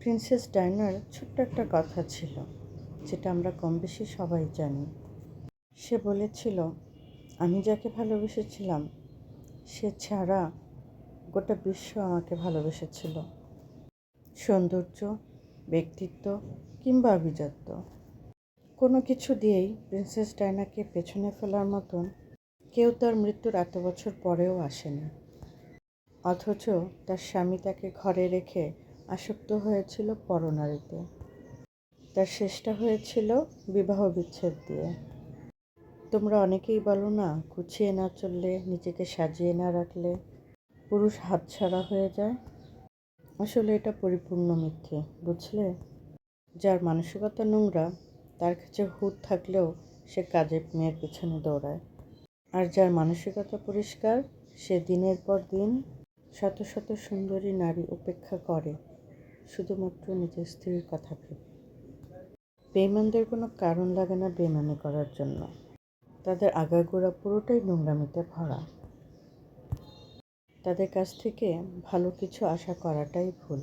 Princess ডায়নার ছোট্ট একটা কথা ছিল, যেটা আমরা কম বেশি সবাই জানি। সে বলেছিল, আমি যাকে ভালোবেসেছিলাম সে ছাড়া গোটা বিশ্ব আমাকে ভালোবেসেছিল। সৌন্দর্য, ব্যক্তিত্ব কিংবা আভিজাত্য, কোনো কিছু দিয়েই প্রিন্সেস ডায়নাকে পেছনে ফেলার মতন কেউ তার মৃত্যুর এত বছর পরেও আসেনি। অথচ তার স্বামী তাকে ঘরে রেখে আসক্ত হয়েছিল পরনারীতে। তার শেষটা হয়েছিল বিবাহ বিচ্ছেদ দিয়ে। তোমরা অনেকেই বলো না, গুছিয়ে না চললে, নিজেকে সাজিয়ে না রাখলে পুরুষ হাতছাড়া হয়ে যায়। আসলে এটা পরিপূর্ণ মিথ্যে, বুঝলে? যার মানসিকতা নোংরা তার কাছে হুঁশ থাকলেও সে কাজে মেয়ের পেছনে দৌড়ায়। আর যার মানসিকতা পরিষ্কার সে দিনের পর দিন শত শত সুন্দরী নারী উপেক্ষা করে শুধুমাত্র নিজের স্ত্রীর কথা ভেবে। বেঈমানদের কোনো কারণ লাগে না বেঈমানি করার জন্য। তাদের আগাগোড়া পুরোটাই নোংরামিতে ভরা। তাদের কাছ থেকে ভালো কিছু আশা করাটাই ভুল।